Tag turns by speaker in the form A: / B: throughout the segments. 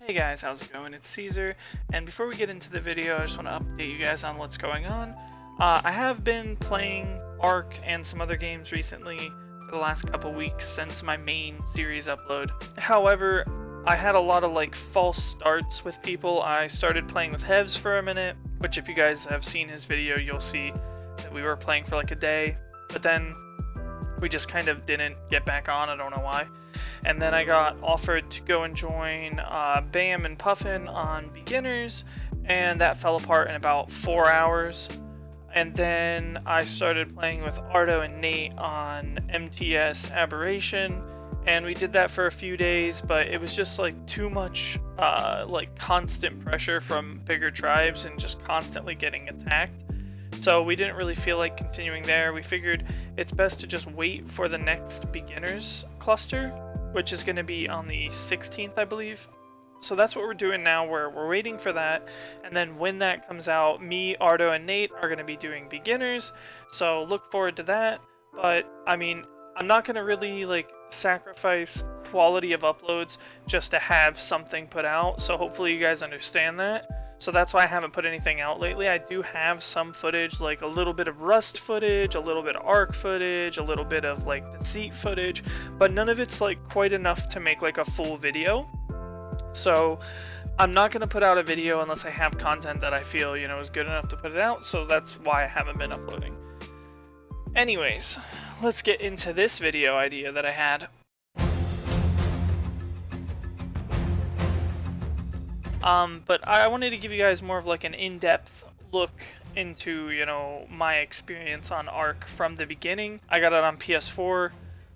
A: Hey guys, how's it going? It's Caesar, and before we get into the video, I just want to update you guys on what's going on. I have been playing Ark and some other games recently for the last couple weeks since my main series upload. However, I had a lot of false starts with people. I started playing with Hevs for a minute, which if you guys have seen his video, you'll see that we were playing for like a day, but then we just kind of didn't get back on. I don't know why. And then I got offered to go and join Bam and Puffin on beginners, and that fell apart in about 4 hours. And then I started playing with Ardo and Nate on MTS Aberration, and we did that for a few days, but it was just too much constant pressure from bigger tribes and just constantly getting attacked. So we didn't really feel like continuing there. We figured it's best to just wait for the next beginners cluster, which is going to be on the 16th, I believe. So that's what we're doing now. We're waiting for that, and then when that comes out, me, Ardo, and Nate are going to be doing beginners. So look forward to that. But I mean, I'm not going to really sacrifice quality of uploads just to have something put out. So hopefully you guys understand that. So that's why I haven't put anything out lately. I do have some footage, like a little bit of Rust footage, a little bit of Ark footage, a little bit of Deceit footage, but none of it's quite enough to make a full video. So I'm not going to put out a video unless I have content that I feel, is good enough to put it out. So that's why I haven't been uploading. Anyways, let's get into this video idea that I had. But I wanted to give you guys more of an in-depth look into, my experience on Ark from the beginning. I got it on PS4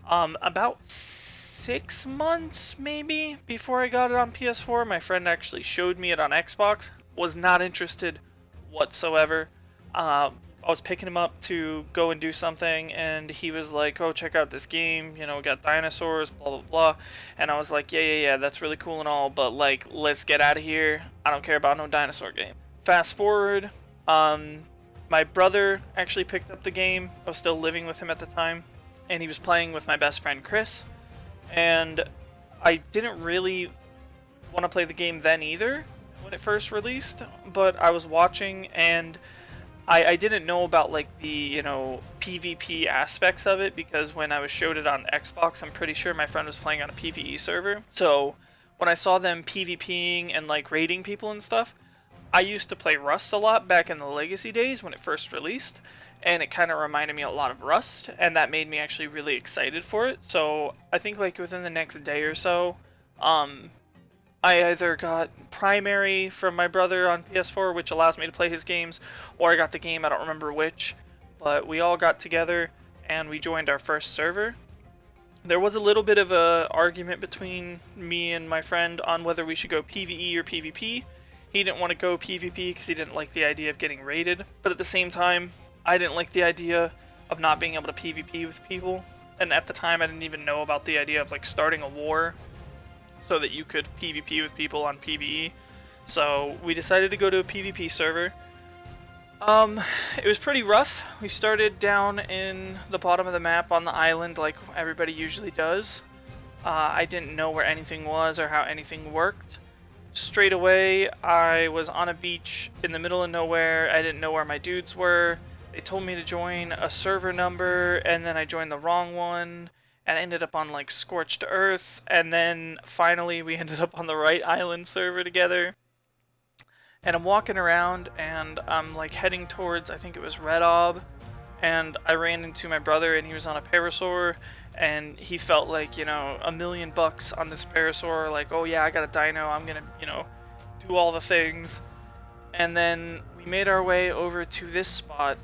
A: about 6 months maybe before I got it on PS4. My friend actually showed me it on Xbox. Was not interested whatsoever. I was picking him up to go and do something, and he was like, oh, check out this game, we got dinosaurs, blah, blah, blah. And I was like, yeah, that's really cool and all, but let's get out of here. I don't care about no dinosaur game. Fast forward, my brother actually picked up the game. I was still living with him at the time, and he was playing with my best friend, Chris. And I didn't really want to play the game then either, when it first released, but I was watching, and I didn't know about the PvP aspects of it, because when I was showed it on Xbox, I'm pretty sure my friend was playing on a PvE server. So when I saw them PvPing and raiding people and stuff, I used to play Rust a lot back in the Legacy days when it first released, and it kind of reminded me a lot of Rust, and that made me actually really excited for it. So I think within the next day or so, I either got Primary from my brother on PS4, which allows me to play his games, or I got the game, I don't remember which, but we all got together and we joined our first server. There was a little bit of a argument between me and my friend on whether we should go PvE or PvP. He didn't want to go PvP because he didn't like the idea of getting raided, but at the same time, I didn't like the idea of not being able to PvP with people, and at the time I didn't even know about the idea of starting a war so that you could PvP with people on PvE. So we decided to go to a PvP server. It was pretty rough. We started down in the bottom of the map on the island like everybody usually does. I didn't know where anything was or how anything worked. Straight away, I was on a beach in the middle of nowhere. I didn't know where my dudes were. They told me to join a server number, and then I joined the wrong one, and ended up on Scorched Earth, and then finally we ended up on the right island server together. And I'm walking around, and I'm heading towards, I think it was Red Ob, and I ran into my brother, and he was on a parasaur, and he felt $1 million on this parasaur, oh yeah, I got a dino, I'm gonna, do all the things. And then we made our way over to this spot,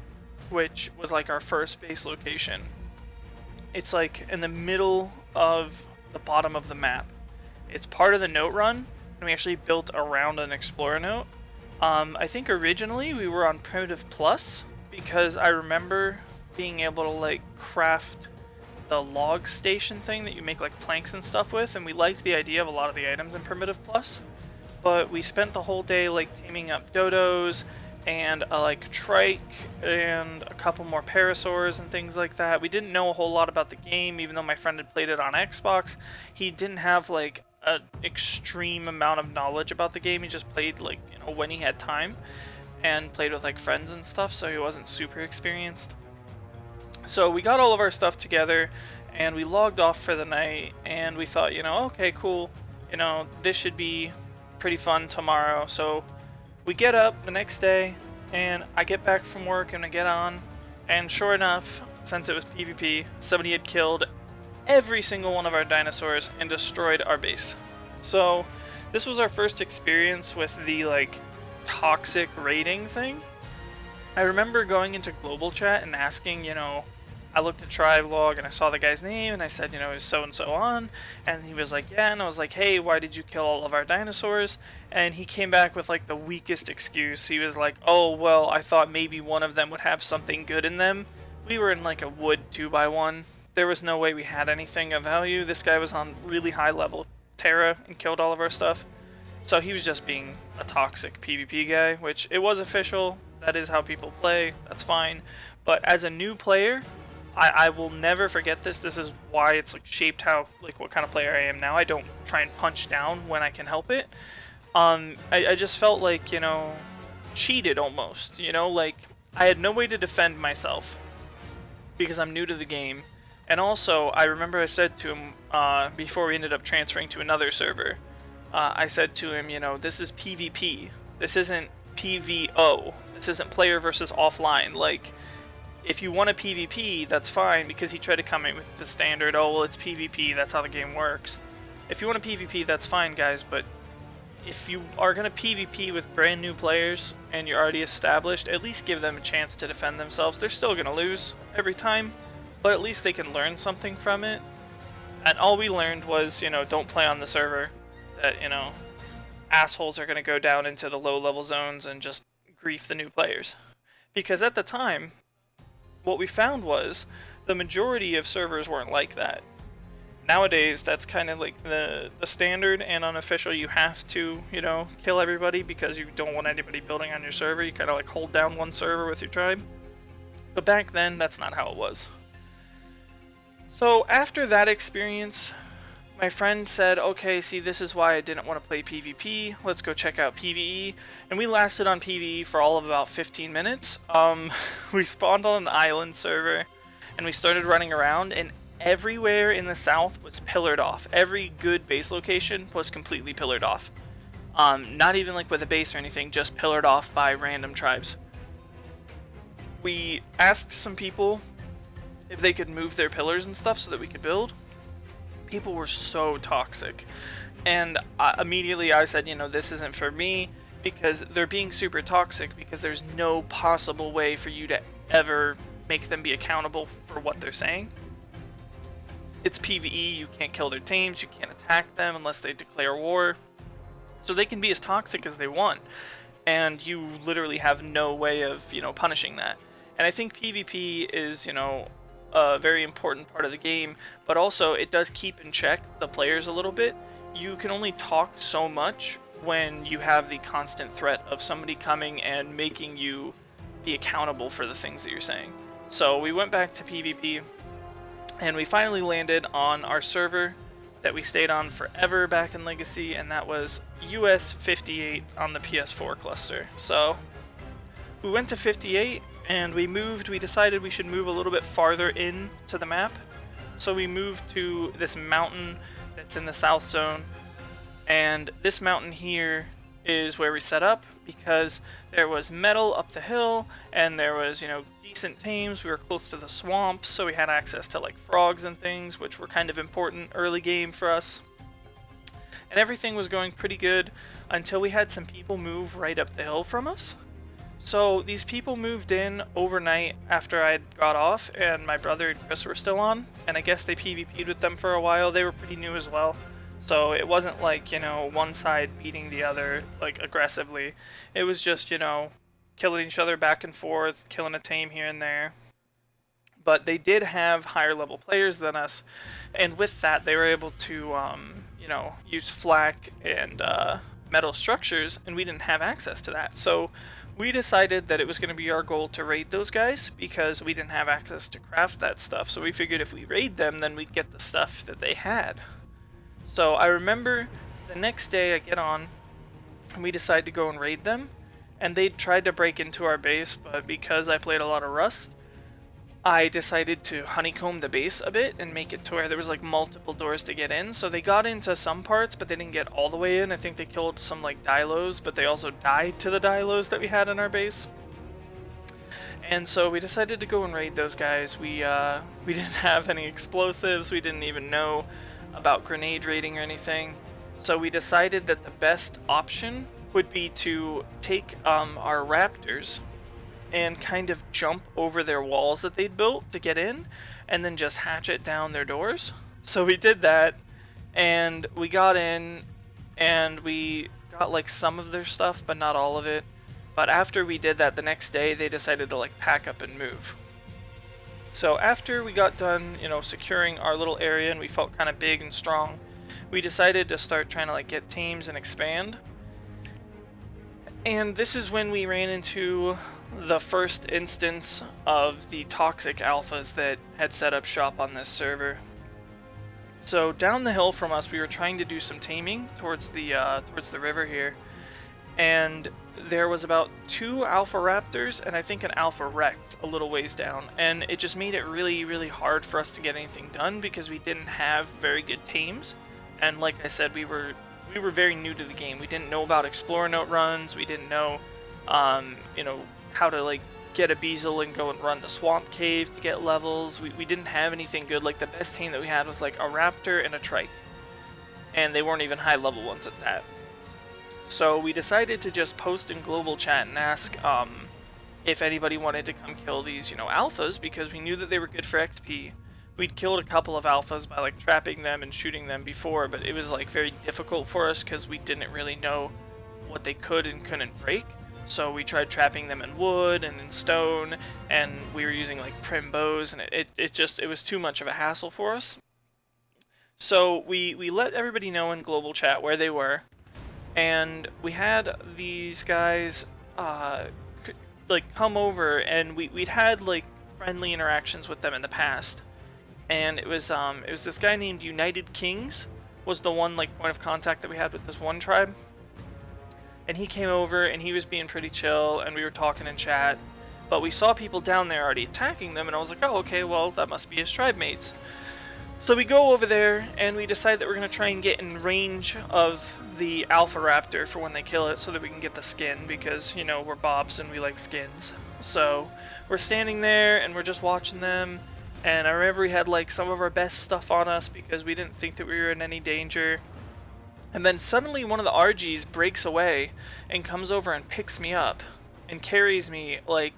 A: which was our first base location. It's in the middle of the bottom of the map. It's part of the note run, and we actually built around an explorer note. I think originally we were on Primitive Plus, because I remember being able to craft the log station thing that you make planks and stuff with, and we liked the idea of a lot of the items in Primitive Plus. But we spent the whole day taming up dodos and a trike and a couple more parasaurs and things like that. We didn't know a whole lot about the game, even though my friend had played it on Xbox. He didn't have an extreme amount of knowledge about the game. He just played, like, you know, when he had time, and played with like friends and stuff, so he wasn't super experienced. So we got all of our stuff together and we logged off for the night, and we thought, you know, okay, cool, you know, this should be pretty fun tomorrow. So we get up the next day, and I get back from work and I get on, and sure enough, since it was PvP, somebody had killed every single one of our dinosaurs and destroyed our base. So this was our first experience with the like toxic raiding thing. I remember going into global chat and asking, you know, I looked at tribe log and I saw the guy's name and I said, you know, is so and so on? And he was like, yeah. And I was like, hey, why did you kill all of our dinosaurs? And he came back with like the weakest excuse. He was like, oh, well, I thought maybe one of them would have something good in them. We were in like a wood 2x1. There was no way we had anything of value. This guy was on really high level Terra and killed all of our stuff. So he was just being a toxic PvP guy, which it was official. That is how people play. That's fine. But as a new player, I will never forget this. This is why it's like shaped how, like, what kind of player I am now. I don't try and punch down when I can help it. I just felt like, you know, cheated almost. You know, like I had no way to defend myself because I'm new to the game. And also, I remember I said to him before we ended up transferring to another server, I said to him, you know, this is PvP. This isn't PvO. This isn't player versus offline. Like, if you want a PvP, that's fine, because he tried to come in with the standard, oh, well, it's PvP, that's how the game works. If you want a PvP, that's fine, guys, but if you are going to PvP with brand new players and you're already established, at least give them a chance to defend themselves. They're still going to lose every time, but at least they can learn something from it. And all we learned was, you know, don't play on the server that, you know, assholes are going to go down into the low-level zones and just grief the new players. Because at the time, what we found was the majority of servers weren't like that. Nowadays, that's kind of like the standard and unofficial. You have to, you know, kill everybody because you don't want anybody building on your server. You kind of like hold down one server with your tribe. But back then, that's not how it was. So after that experience, my friend said, okay, see, this is why I didn't want to play PvP. Let's go check out PvE. And we lasted on PvE for all of about 15 minutes. We spawned on an island server, and we started running around, and everywhere in the south was pillared off. Every good base location was completely pillared off. Not even like with a base or anything, just pillared off by random tribes. We asked some people if they could move their pillars and stuff so that we could build. People were so toxic, and immediately I said, you know, this isn't for me, because they're being super toxic because there's no possible way for you to ever make them be accountable for what they're saying. It's PvE, you can't kill their teams, you can't attack them unless they declare war, so they can be as toxic as they want, and you literally have no way of, you know, punishing that. And I think PvP is, you know, a very important part of the game, but also it does keep in check the players a little bit. You can only talk so much when you have the constant threat of somebody coming and making you be accountable for the things that you're saying. So we went back to PvP, and we finally landed on our server that we stayed on forever back in Legacy, and that was US 58 on the PS4 cluster. So we went to 58, and we decided we should move a little bit farther in to the map. So we moved to this mountain that's in the south zone, and this mountain here is where we set up because there was metal up the hill, and there was, you know, decent tames. We were close to the swamps, so we had access to like frogs and things, which were kind of important early game for us. And everything was going pretty good until we had some people move right up the hill from us. So these people moved in overnight after I got off, and my brother and Chris were still on, and I guess they PvP'd with them for a while. They were pretty new as well, so it wasn't like, you know, one side beating the other like aggressively. It was just, you know, killing each other back and forth, killing a tame here and there. But they did have higher level players than us, and with that they were able to you know, use flak and metal structures, and we didn't have access to that. So we decided that it was going to be our goal to raid those guys because we didn't have access to craft that stuff. So we figured if we raid them, then we'd get the stuff that they had. So I remember the next day I get on and we decide to go and raid them, and they tried to break into our base, but because I played a lot of Rust, I decided to honeycomb the base a bit and make it to where there was like multiple doors to get in. So they got into some parts, but they didn't get all the way in. I think they killed some like dilos, but they also died to the dilos that we had in our base. And so we decided to go and raid those guys. We didn't have any explosives. We didn't even know about grenade raiding or anything. So we decided that the best option would be to take our raptors and kind of jump over their walls that they'd built to get in, and then just hatchet down their doors. So we did that, and we got in, and we got like some of their stuff, but not all of it. But after we did that, the next day they decided to like pack up and move. So after we got done, you know, securing our little area and we felt kind of big and strong, we decided to start trying to like get teams and expand. And this is when we ran into the first instance of the toxic alphas that had set up shop on this server. So down the hill from us, we were trying to do some taming towards the river here, and there was about 2 alpha raptors and I think an alpha rex a little ways down, and it just made it really hard for us to get anything done because we didn't have very good tames. And like I said, we were very new to the game. We didn't know about Explorer Note runs. We didn't know, you know, how to like get a Beazle and go and run the Swamp Cave to get levels. We didn't have anything good. Like the best tame that we had was like a Raptor and a Trike, and they weren't even high level ones at that. So we decided to just post in global chat and ask if anybody wanted to come kill these, you know, alphas, because we knew that they were good for XP. We'd killed a couple of alphas by like trapping them and shooting them before, but it was like very difficult for us because we didn't really know what they could and couldn't break. So we tried trapping them in wood and in stone, and we were using like prim bows, and it was too much of a hassle for us. So we let everybody know in global chat where they were, and we had these guys like come over, and we'd had like friendly interactions with them in the past. And it was this guy named United Kings was the one like point of contact that we had with this one tribe. And he came over and he was being pretty chill, and we were talking in chat, but we saw people down there already attacking them, and I was like, oh, okay, well, that must be his tribe mates. So we go over there and we decide that we're going to try and get in range of the alpha raptor for when they kill it so that we can get the skin, because, you know, we're bobs and we like skins. So we're standing there and we're just watching them, and I remember we had like some of our best stuff on us because we didn't think that we were in any danger. And then suddenly one of the RGs breaks away and comes over and picks me up and carries me, like,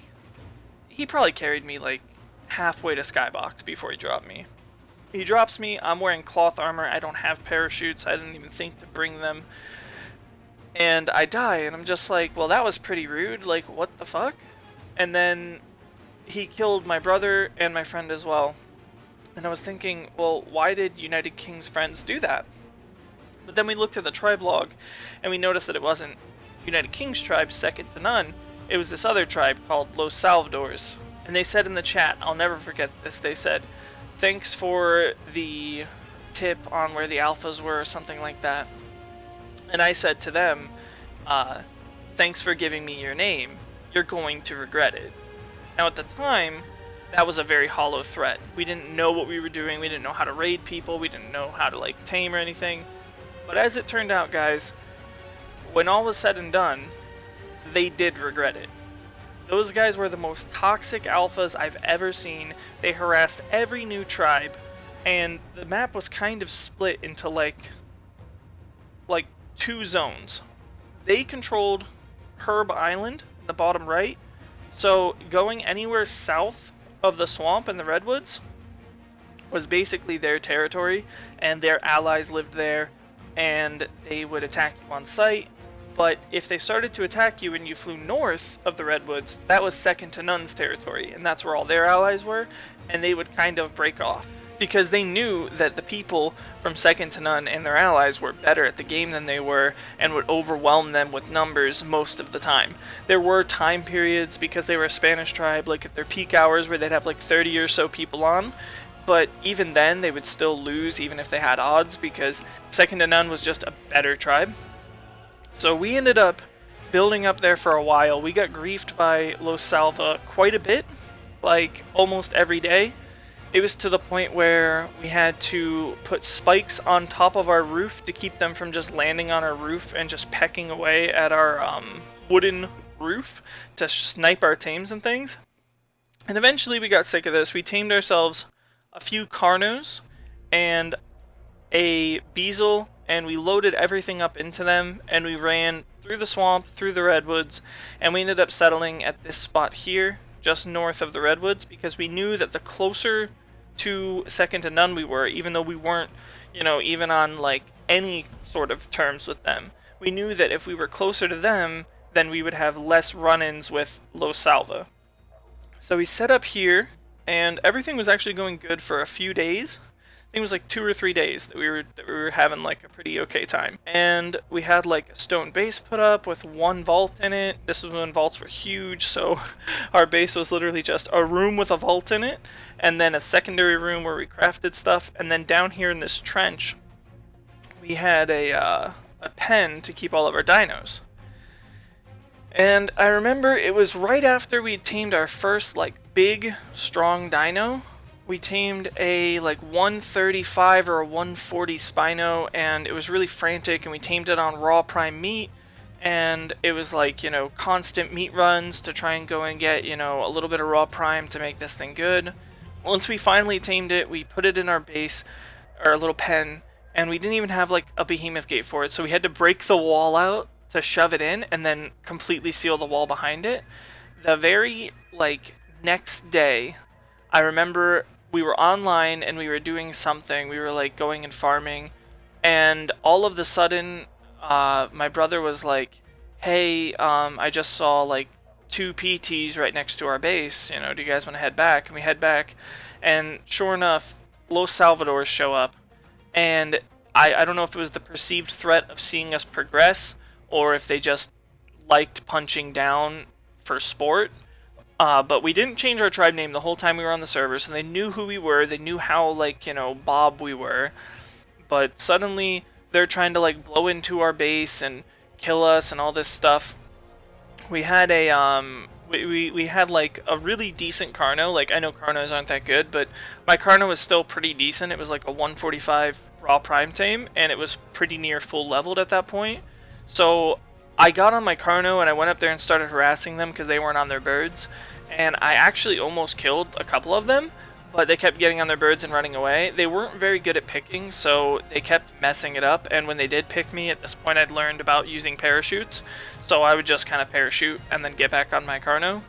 A: he probably carried me like halfway to Skybox before he dropped me. He drops me, I'm wearing cloth armor, I don't have parachutes, I didn't even think to bring them. And I die, and I'm just like, well, that was pretty rude, like, what the fuck? And then he killed my brother and my friend as well. And I was thinking, well, why did United King's friends do that? But then we looked at the tribe log, and we noticed that it wasn't United King's tribe, second to none. It was this other tribe called Los Salvadors. And they said in the chat, I'll never forget this, they said, thanks for the tip on where the alphas were, or something like that. And I said to them, thanks for giving me your name. You're going to regret it. Now at the time, that was a very hollow threat. We didn't know what we were doing, we didn't know how to raid people, we didn't know how to like tame or anything. But as it turned out, guys, when all was said and done, they did regret it. Those guys were the most toxic alphas I've ever seen. They harassed every new tribe, and the map was kind of split into like 2 zones. They controlled Herb Island, the bottom right, so going anywhere south of the swamp and the redwoods was basically their territory, and their allies lived there, and they would attack you on sight. But if they started to attack you and you flew north of the redwoods, that was second to none's territory, and that's where all their allies were, and they would kind of break off. Because they knew that the people from second to none and their allies were better at the game than they were, and would overwhelm them with numbers most of the time. There were time periods, because they were a Spanish tribe, like at their peak hours where they'd have like 30 or so people on, but even then they would still lose even if they had odds, because Second to None was just a better tribe. So we ended up building up there for a while. We got griefed by Los Salva quite a bit, like almost every day. It was to the point where we had to put spikes on top of our roof to keep them from just landing on our roof and just pecking away at our wooden roof to snipe our tames and things. And eventually we got sick of this. We tamed ourselves a few Carnos and a Beazle, and we loaded everything up into them, and we ran through the swamp, through the redwoods, and we ended up settling at this spot here, just north of the redwoods, because we knew that the closer to Second to None we were, even though we weren't, you know, even on like any sort of terms with them, we knew that if we were closer to them, then we would have less run-ins with Los Salva. So we set up here, and everything was actually going good for a few days. I think it was like 2 or 3 days that we were having like a pretty okay time. And we had like a stone base put up with 1 vault in it. This was when vaults were huge, so our base was literally just a room with a vault in it, and then a secondary room where we crafted stuff, and then down here in this trench we had a pen to keep all of our dinos. And I remember it was right after we tamed our first like big strong dino. We tamed a like 135 or a 140 Spino, and it was really frantic, and we tamed it on raw prime meat, and it was like, you know, constant meat runs to try and go and get, you know, a little bit of raw prime to make this thing good. Once we finally tamed it, we put it in our base, or a little pen, and we didn't even have like a behemoth gate for it, so we had to break the wall out to shove it in and then completely seal the wall behind it. The very like next day, I remember we were online and we were doing something. We were like going and farming, and all of the sudden my brother was like, hey, I just saw like 2 PTs right next to our base, you know, do you guys want to head back? And we head back, and sure enough, Los Salvadors show up, and I don't know if it was the perceived threat of seeing us progress, or if they just liked punching down for sport. But we didn't change our tribe name the whole time we were on the server, so they knew who we were, they knew how, like, you know, Bob we were. But suddenly, they're trying to, like, blow into our base and kill us and all this stuff. We had a, we had, like, a really decent Carno. Like, I know Carnos aren't that good, but my Carno was still pretty decent. It was, like, a 145 raw prime tame, and it was pretty near full leveled at that point. So I got on my Carno and I went up there and started harassing them because they weren't on their birds, and I actually almost killed a couple of them, but they kept getting on their birds and running away. They weren't very good at picking, so they kept messing it up, and when they did pick me, at this point I'd learned about using parachutes, so I would just kind of parachute and then get back on my Carno.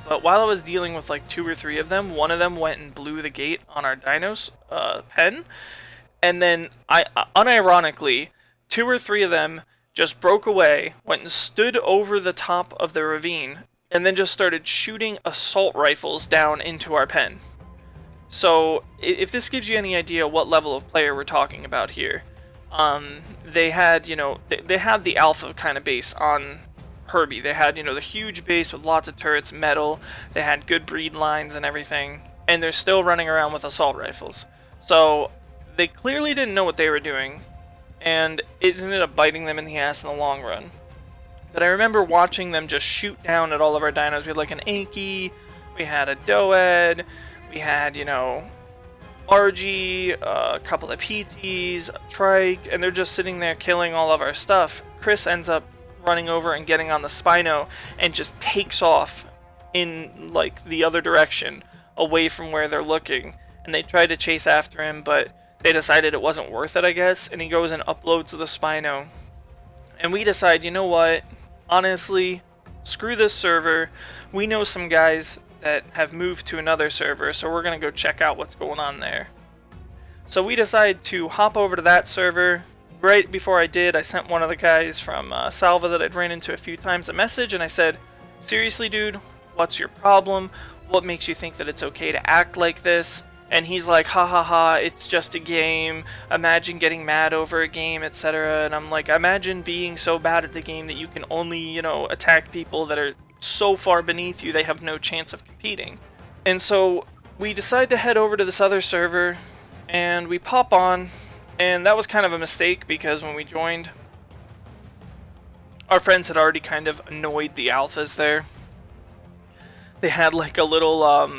A: But while I was dealing with like 2 or 3 of them, one of them went and blew the gate on our dinos pen, and then unironically, 2 or 3 of them just broke away, went and stood over the top of the ravine, and then just started shooting assault rifles down into our pen. So, if this gives you any idea what level of player we're talking about here, they had, you know, they had the alpha kind of base on Herbie. They had, you know, the huge base with lots of turrets, metal, they had good breed lines and everything, and they're still running around with assault rifles. So, they clearly didn't know what they were doing, and it ended up biting them in the ass in the long run. But I remember watching them just shoot down at all of our dinos. We had like an Anki, we had a Doed, we had, you know, RG, a couple of PTs, a Trike, and they're just sitting there killing all of our stuff. Chris ends up running over and getting on the Spino and just takes off in like the other direction, away from where they're looking. And they tried to chase after him, but they decided it wasn't worth it, I guess, and he goes and uploads the Spino. And we decide, you know what, honestly, screw this server. We know some guys that have moved to another server, so we're going to go check out what's going on there. So we decide to hop over to that server. Right before I did, I sent one of the guys from Salva that I'd ran into a few times a message, and I said, seriously dude, what's your problem? What makes you think that it's okay to act like this? And he's like, ha ha ha, it's just a game, imagine getting mad over a game, etc. And I'm like, imagine being so bad at the game that you can only, you know, attack people that are so far beneath you they have no chance of competing. And so we decide to head over to this other server, and we pop on, and that was kind of a mistake because when we joined, our friends had already kind of annoyed the alphas there. They had like a little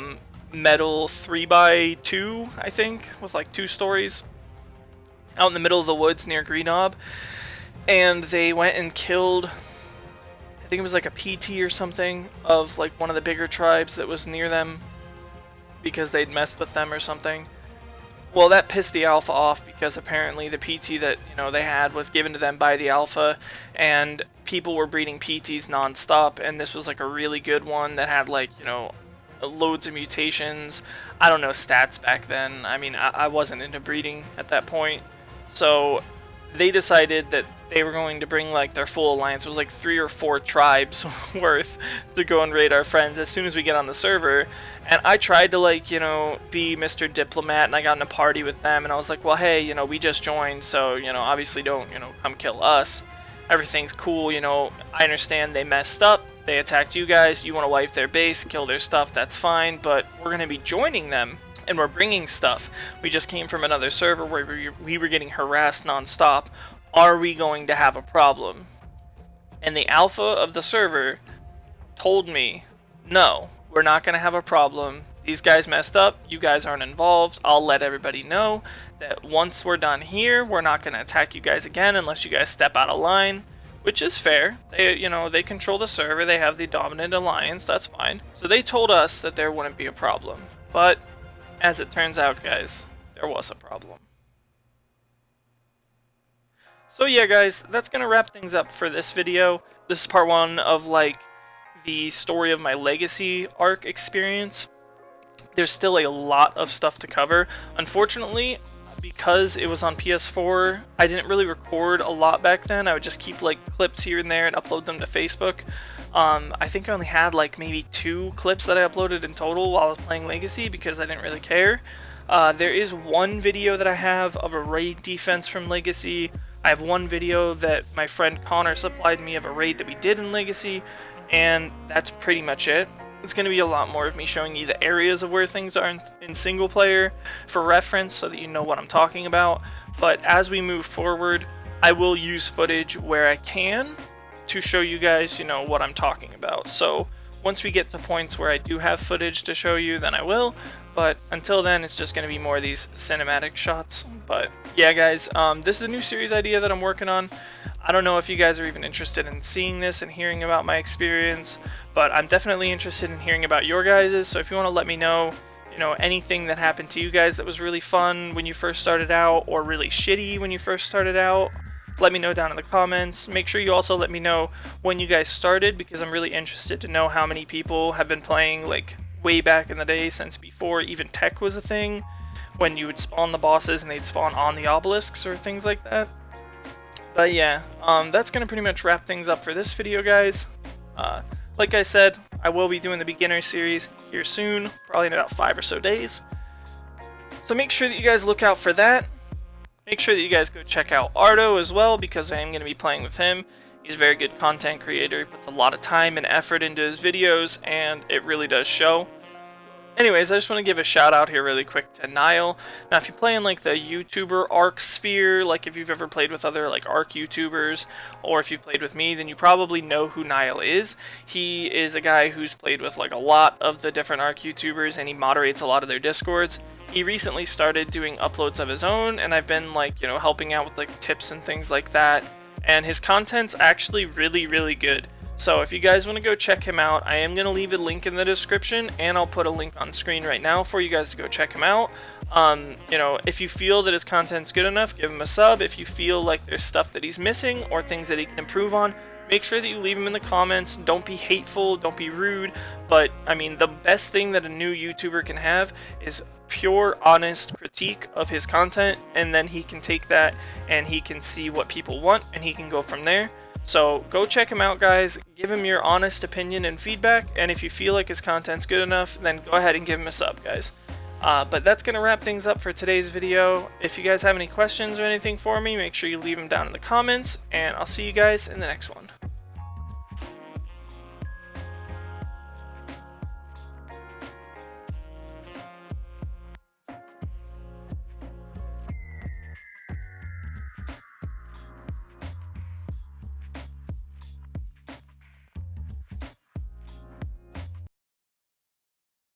A: metal 3x2, I think, with like 2 stories out in the middle of the woods near Greenob, and they went and killed, I think it was like a PT or something of like one of the bigger tribes that was near them because they'd messed with them or something. Well, that pissed the alpha off because apparently the PT that, you know, they had was given to them by the alpha, and people were breeding PTs non-stop, and this was like a really good one that had like, you know, loads of mutations. I don't know stats back then. I mean, I wasn't into breeding at that point. So they decided that they were going to bring like their full alliance. It was like 3 or 4 tribes worth to go and raid our friends as soon as we get on the server. And I tried to, like, you know, be Mr. Diplomat, and I got in a party with them, and I was like, well, hey, you know, we just joined, so, you know, obviously don't, you know, come kill us. Everything's cool, you know, I understand they messed up, they attacked you guys, you want to wipe their base, kill their stuff, that's fine, but we're going to be joining them, and we're bringing stuff. We just came from another server where we were getting harassed non-stop. Are we going to have a problem? And the alpha of the server told me, no, we're not going to have a problem. These guys messed up, you guys aren't involved. I'll let everybody know that once we're done here, we're not going to attack you guys again unless you guys step out of line, which is fair. They, you know, they control the server, they have the dominant alliance, that's fine. So they told us that there wouldn't be a problem. But as it turns out, guys, there was a problem. So yeah, guys, that's going to wrap things up for this video. This is part 1 of, like, the story of my Legacy arc experience. There's still a lot of stuff to cover. Unfortunately, because it was on PS4, I didn't really record a lot back then. I would just keep, like, clips here and there and upload them to Facebook. I think I only had, like, maybe 2 clips that I uploaded in total while I was playing Legacy because I didn't really care. There is one video that I have of a raid defense from Legacy. I have one video that my friend Connor supplied me of a raid that we did in Legacy, and that's pretty much it. It's going to be a lot more of me showing you the areas of where things are in single player for reference so that you know what I'm talking about. But as we move forward, I will use footage where I can to show you guys, you know, what I'm talking about. So once we get to points where I do have footage to show you, then I will. But until then, it's just going to be more of these cinematic shots. But yeah, guys, this is a new series idea that I'm working on. I don't know if you guys are even interested in seeing this and hearing about my experience, but I'm definitely interested in hearing about your guys's. So if you want to let me know, you know, anything that happened to you guys that was really fun when you first started out, or really shitty when you first started out, let me know down in the comments. Make sure you also let me know when you guys started, because I'm really interested to know how many people have been playing, like, way back in the day, since before even tech was a thing, when you would spawn the bosses and they'd spawn on the obelisks or things like that. But yeah, that's going to pretty much wrap things up for this video, guys. Like I said, I will be doing the beginner series here soon, probably in about 5 or so days. So make sure that you guys look out for that. Make sure that you guys go check out Ardo as well, because I am going to be playing with him. He's a very good content creator. He puts a lot of time and effort into his videos, and it really does show. Anyways, I just want to give a shout out here really quick to Niall. Now, if you play in, like, the YouTuber ARC sphere, like if you've ever played with other, like, ARC YouTubers, or if you've played with me, then you probably know who Niall is. He is a guy who's played with, like, a lot of the different ARC YouTubers, and he moderates a lot of their Discords. He recently started doing uploads of his own, and I've been, like, you know, helping out with, like, tips and things like that. And his content's actually really, really good. So if you guys want to go check him out, I am going to leave a link in the description, and I'll put a link on screen right now for you guys to go check him out. You know, if you feel that his content's good enough, give him a sub. If you feel like there's stuff that he's missing or things that he can improve on, make sure that you leave him in the comments. Don't be hateful, don't be rude, but I mean, the best thing that a new YouTuber can have is pure, honest critique of his content, and then he can take that and he can see what people want and he can go from there. So go check him out, guys. Give him your honest opinion and feedback, and if you feel like his content's good enough, then go ahead and give him a sub, guys. But that's going to wrap things up for today's video. If you guys have any questions or anything for me, make sure you leave them down in the comments, and I'll see you guys in the next one.